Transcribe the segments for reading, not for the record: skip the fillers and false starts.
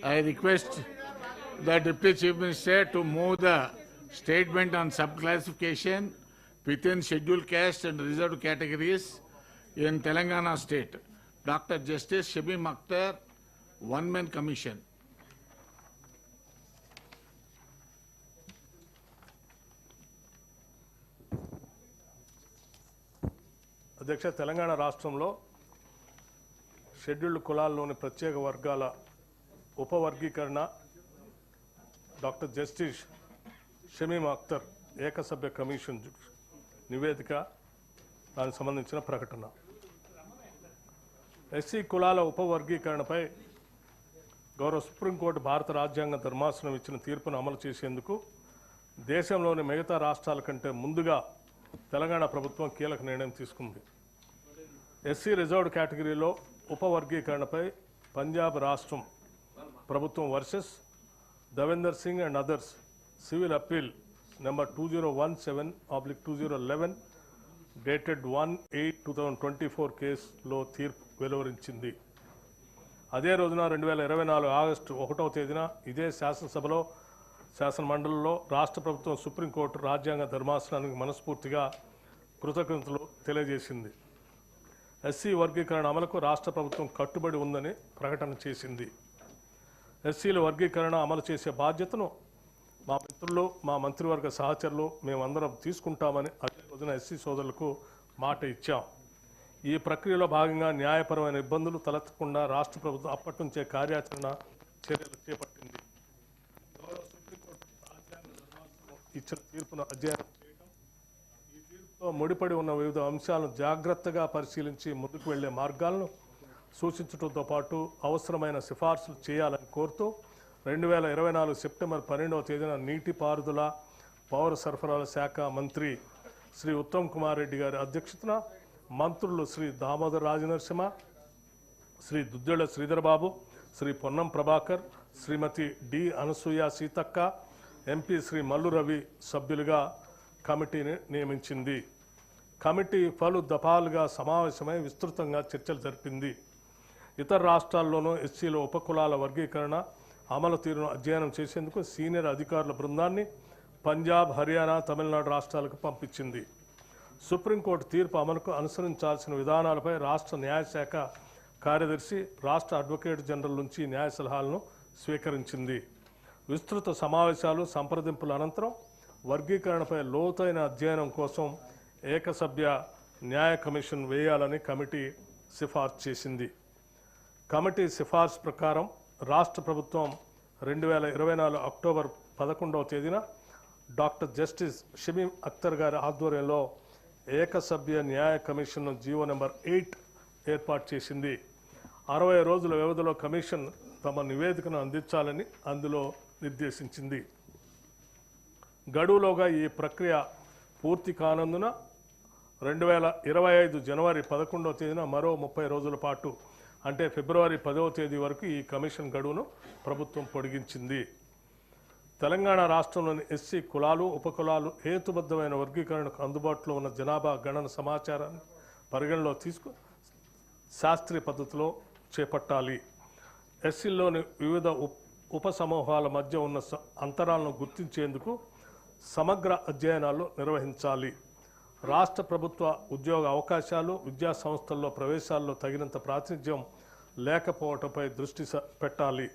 I request the Deputy Chief Minister to move the statement on subclassification within scheduled caste and reserved categories in Telangana state. Dr. Justice Shamim Akhtar, one-man commission. అధ్యక్ష, తెలంగాణ రాష్ట్రంలో scheduled కులాల్లోని ప్రత్యేక వర్గాల ఉపవర్గీకరణ doctor justice Shamim Akhtar ఏకసభ్య commission నివేదిక, దానికి సంబంధించిన ప్రకటన. ఎస్సీ కులాల ఉపవర్గీకరణపై గౌరవ సుప్రీంకోర్టు భారత రాజ్యాంగ ధర్మాసనం ఇచ్చిన తీర్పును అమలు చేసేందుకు దేశంలోని మిగతా రాష్ట్రాల కంటే ముందుగా తెలంగాణ ప్రభుత్వం కీలక నిర్ణయం తీసుకుంది. ఎస్సీ రిజర్వ్డ్ కేటగిరీలో ఉపవర్గీకరణపై పంజాబ్ రాష్ట్రం ప్రభుత్వం versus Davinder Singh and others civil appeal number 2017/2011 dated 1/8/2024 కేసులో తీర్పు వెలువరించింది. అదే రోజున 2024 ఆగస్టు 1వ తేదీన ఇదే శాసనమండలిలో రాష్ట్ర ప్రభుత్వం సుప్రీంకోర్టు రాజ్యాంగ ధర్మాసనానికి మనస్ఫూర్తిగా కృతజ్ఞతలు తెలియజేసింది. ఎస్సీ వర్గీకరణ అమలుకు రాష్ట్ర ప్రభుత్వం కట్టుబడి ఉందని ప్రకటన చేసింది. ఎస్సీల వర్గీకరణ అమలు చేసే బాధ్యతను మా మిత్రులు, మా మంత్రివర్గ సహచరులు మేమందరం తీసుకుంటామని అదే రోజున ఎస్సీ సోదరులకు మాట ఇచ్చాం. ఈ ప్రక్రియలో భాగంగా న్యాయపరమైన ఇబ్బందులు తలెత్తకుండా రాష్ట్ర ప్రభుత్వం అప్పటి నుంచే కార్యాచరణ చర్యలు చేపట్టింది. సుప్రీంకోర్టు రాజ్యాంగ ధర్మాసనం ఇచ్చిన తీర్పును అధ్యయనం చేయడం, ఈ తీర్పుతో ముడిపడి ఉన్న వివిధ అంశాలను జాగ్రత్తగా పరిశీలించి ముందుకు వెళ్లే మార్గాలను సూచించడంతో పాటు అవసరమైన సిఫార్సులు చేయాలని కోరుతూ 2024 సెప్టెంబర్ 12వ తేదీన నీటిపారుదల పౌర సరఫరాల శాఖ మంత్రి శ్రీ ఉత్తమ్ కుమార్ రెడ్డి గారి అధ్యక్షతన మంత్రులు శ్రీ దామోదర్ రాజనరసింహ, శ్రీ దుద్దేళ్ల శ్రీధర్ బాబు, శ్రీ పొన్నం ప్రభాకర్, శ్రీమతి డి అనసూయ సీతక్క, ఎంపీ శ్రీ మల్లు రవి సభ్యులుగా కమిటీని నియమించింది. కమిటీ పలు దఫాలుగా సమావేశమై విస్తృతంగా చర్చలు జరిపింది. ఇతర రాష్ట్రాల్లోనూ ఎస్సీల ఉపకులాల వర్గీకరణ అమలు తీరును అధ్యయనం చేసేందుకు సీనియర్ అధికారుల బృందాన్ని పంజాబ్, హర్యానా, తమిళనాడు రాష్ట్రాలకు పంపించింది. సుప్రీంకోర్టు తీర్పు అమలుకు అనుసరించాల్సిన విధానాలపై రాష్ట్ర న్యాయశాఖ కార్యదర్శి రాష్ట్ర అడ్వకేట్ జనరల్ నుంచి న్యాయ సలహాలను స్వీకరించింది. విస్తృత సమావేశాలు, సంప్రదింపుల అనంతరం వర్గీకరణపై లోతైన అధ్యయనం కోసం ఏకసభ్య న్యాయ కమిషన్ వేయాలని కమిటీ సిఫార్సు చేసింది. కమిటీ సిఫార్సు ప్రకారం రాష్ట్ర ప్రభుత్వం 2024 అక్టోబర్ 11వ తేదీన డాక్టర్ జస్టిస్ షమీం అఖ్తర్ గారి ఆధ్వర్యంలో ఏకసభ్య న్యాయ కమిషన్ జీవో నెంబర్ 8 ఏర్పాటు చేసింది. 60 రోజుల వ్యవధిలో కమిషన్ తమ నివేదికను అందించాలని అందులో నిర్దేశించింది. గడువులోగా ఈ ప్రక్రియ పూర్తి కానందున 2025 జనవరి 11వ తేదీన మరో 30 రోజుల పాటు అంటే ఫిబ్రవరి 10వ తేదీ వరకు ఈ కమిషన్ గడువును ప్రభుత్వం పొడిగించింది. తెలంగాణ రాష్ట్రంలోని ఎస్సీ కులాలు, ఉపకులాలు హేతుబద్ధమైన వర్గీకరణకు అందుబాటులో ఉన్న జనాభా గణన సమాచారాన్ని పరిగణలో తీసుకు శాస్త్రీయ పద్ధతిలో చేపట్టాలి. ఎస్సీల్లోని వివిధ ఉపసమూహాల మధ్య ఉన్న అంతరాలను గుర్తించేందుకు సమగ్ర అధ్యయనాలు నిర్వహించాలి. రాష్ట్ర ప్రభుత్వ ఉద్యోగ అవకాశాలు, విద్యా సంస్థల్లో ప్రవేశాల్లో తగినంత ప్రాతినిధ్యం లేకపోవటంపై దృష్టి పెట్టాలి.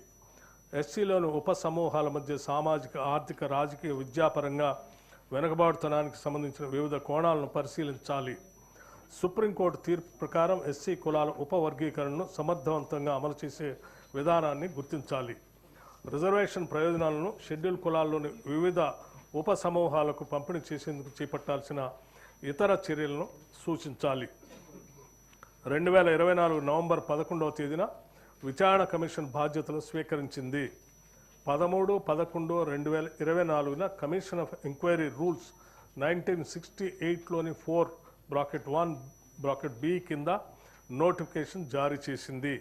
ఎస్సీలోని ఉపసమూహాల మధ్య సామాజిక, ఆర్థిక, రాజకీయ, విద్యాపరంగా వెనుకబాటుతనానికి సంబంధించిన వివిధ కోణాలను పరిశీలించాలి. సుప్రీంకోర్టు తీర్పు ప్రకారం ఎస్సీ కులాల ఉపవర్గీకరణను సమర్థవంతంగా అమలు చేసే విధానాన్ని గుర్తించాలి. రిజర్వేషన్ ప్రయోజనాలను షెడ్యూల్ కులాల్లోని వివిధ ఉపసమూహాలకు పంపిణీ చేసేందుకు చేపట్టాల్సిన ఇతర చర్యలను సూచించాలి. 2024 నవంబర్ 11వ తేదీన విచారణ కమిషన్ బాధ్యతలు స్వీకరించింది. 13/11/2024 కమిషన్ ఆఫ్ ఎంక్వైరీ రూల్స్ 1968లోని 4(1)(b) కింద నోటిఫికేషన్ జారీ చేసింది.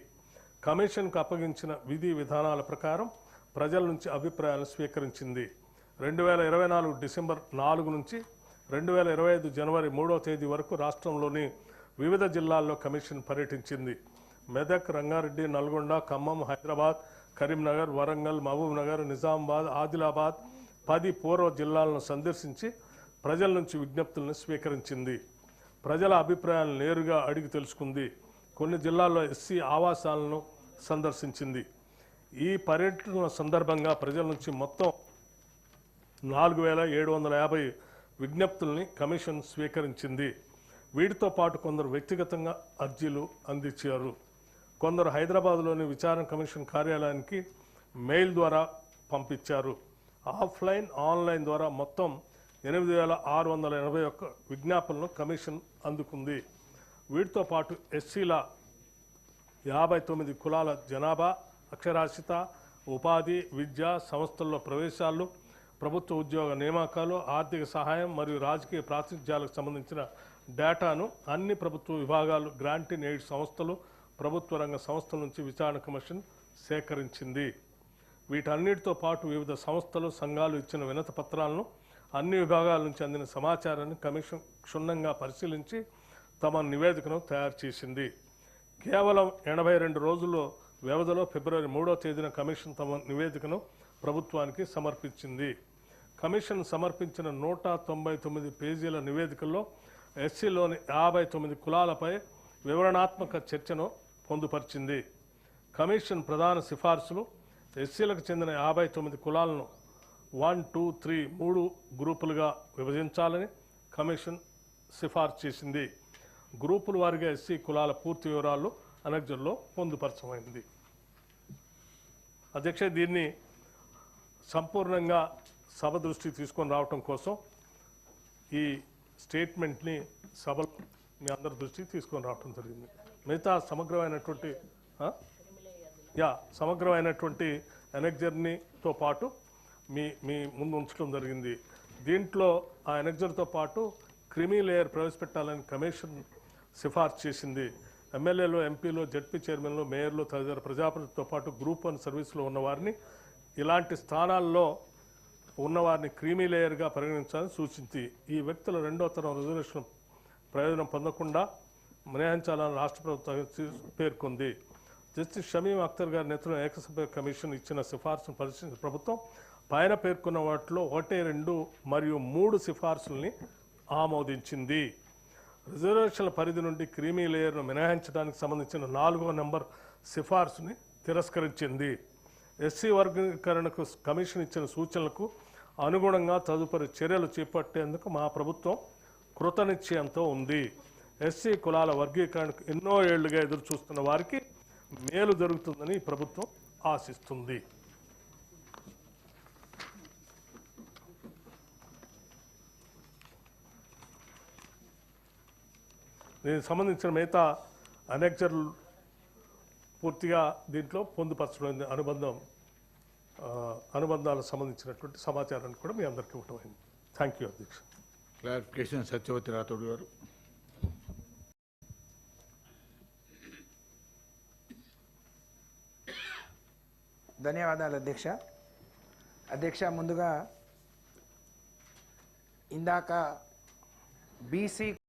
కమిషన్కు అప్పగించిన విధి విధానాల ప్రకారం ప్రజల నుంచి అభిప్రాయాలను స్వీకరించింది. 2024 డిసెంబర్ 4 నుంచి 2025 జనవరి 3వ తేదీ వరకు రాష్ట్రంలోని వివిధ జిల్లాల్లో కమిషన్ పర్యటించింది. మెదక్, రంగారెడ్డి, నల్గొండ, ఖమ్మం, హైదరాబాద్, కరీంనగర్, వరంగల్, మహబూబ్ నగర్, నిజామాబాద్, ఆదిలాబాద్ 10 పూర్వ జిల్లాలను సందర్శించి ప్రజల నుంచి విజ్ఞప్తులను స్వీకరించింది. ప్రజల అభిప్రాయాలను నేరుగా అడిగి తెలుసుకుంది. కొన్ని జిల్లాల్లో ఎస్సీ ఆవాసాలను సందర్శించింది. ఈ పర్యటన సందర్భంగా ప్రజల నుంచి మొత్తం 4750 విజ్ఞప్తుల్ని కమిషన్ స్వీకరించింది. వీటితో పాటు కొందరు వ్యక్తిగతంగా అర్జీలు అందించారు. కొందరు హైదరాబాద్లోని విచారణ కమిషన్ కార్యాలయానికి మెయిల్ ద్వారా పంపించారు. ఆఫ్లైన్, ఆన్లైన్ ద్వారా మొత్తం 8681 విజ్ఞాపనలను కమిషన్ అందుకుంది. వీటితో పాటు ఎస్సీల 59 కులాల జనాభా, అక్షరాస్యత, ఉపాధి, విద్య, సంస్థల్లో ప్రవేశాలు, ప్రభుత్వ ఉద్యోగ నియామకాలు, ఆర్థిక సహాయం మరియు రాజకీయ ప్రాతినిధ్యాలకు సంబంధించిన డేటాను అన్ని ప్రభుత్వ విభాగాలు, గ్రాంట్ ఇన్ ఎయిడ్ సంస్థలు, ప్రభుత్వ రంగ సంస్థల నుంచి విచారణ కమిషన్ సేకరించింది. వీటన్నిటితో పాటు వివిధ సంస్థలు, సంఘాలు ఇచ్చిన వినతి పత్రాలను, అన్ని విభాగాల నుంచి అందిన సమాచారాన్ని కమిషన్ క్షుణ్ణంగా పరిశీలించి తమ నివేదికను తయారు చేసింది. కేవలం 82 రోజుల వ్యవధిలో ఫిబ్రవరి 3వ తేదీన కమిషన్ తమ నివేదికను ప్రభుత్వానికి సమర్పించింది. కమిషన్ సమర్పించిన 199 పేజీల నివేదికల్లో ఎస్సీలోని 59 కులాలపై వివరణాత్మక చర్చను పొందుపరిచింది. కమిషన్ ప్రధాన సిఫార్సులు: ఎస్సీలకు చెందిన 59 కులాలను 1, 2, 3 3 గ్రూపులుగా విభజించాలని కమిషన్ సిఫార్సు చేసింది. గ్రూపుల వారిగా ఎస్సీ కులాల పూర్తి వివరాలు అనెక్జర్లో పొందుపరచమైంది. అధ్యక్ష, దీన్ని సంపూర్ణంగా సభ దృష్టికి తీసుకొని రావటం కోసం ఈ స్టేట్మెంట్ని సభలో మీ అందరి దృష్టికి తీసుకొని రావటం జరిగింది. మిగతా సమగ్రమైనటువంటి అనెక్జర్నితో పాటు మీ ముందు ఉంచడం జరిగింది. దీంట్లో ఆ అనెక్జర్తో పాటు క్రిమీ లేయర్ ప్రవేశపెట్టాలని కమిషన్ సిఫార్సు చేసింది. ఎమ్మెల్యేలు, ఎంపీలు, జడ్పీ చైర్మన్లు, మేయర్లు తదితర ప్రజాప్రతినిధులతో పాటు గ్రూప్ 1 సర్వీసులో ఉన్నవారిని, ఇలాంటి స్థానాల్లో ఉన్నవారిని క్రీమీ లేయర్గా పరిగణించాలని సూచించి ఈ వ్యక్తుల 2వ తరం రిజర్వేషన్ ప్రయోజనం పొందకుండా మినహాయించాలని రాష్ట్ర ప్రభుత్వం పేర్కొంది. జస్టిస్ షమీం అఖ్తర్ గారి నేతృత్వంలో ఏకసభ్య కమిషన్ ఇచ్చిన సిఫార్సును పరిశీలించిన ప్రభుత్వం పైన పేర్కొన్న వాటిలో 1, 2 మరియు 3 సిఫార్సుల్ని ఆమోదించింది. రిజర్వేషన్ల పరిధి నుండి క్రీమీ లేయర్ను మినహాయించడానికి సంబంధించిన 4వ నంబర్ సిఫార్సుని తిరస్కరించింది. ఎస్సీ వర్గీకరణకు కమిషన్ ఇచ్చిన సూచనలకు అనుగుణంగా తదుపరి చర్యలు చేపట్టేందుకు మా ప్రభుత్వం కృతనిశ్చయంతో ఉంది. ఎస్సీ కులాల వర్గీకరణకు ఎన్నో ఏళ్లుగా ఎదురు చూస్తున్న వారికి మేలు జరుగుతుందని ప్రభుత్వం ఆశిస్తుంది. దీనికి సంబంధించిన మిగతా అనెక్జర్లు పూర్తిగా దీంట్లో పొందుపరచడం అనుబంధాలకు సంబంధించినటువంటి సమాచారాన్ని కూడా మీ అందరికీ ఇవ్వటమైంది. థ్యాంక్ యూ అధ్యక్ష. క్లారిఫికేషన్ సత్యవతి రాథోడ్ గారు. ధన్యవాదాలు అధ్యక్ష. అధ్యక్ష, ముందుగా ఇందాక బీసీ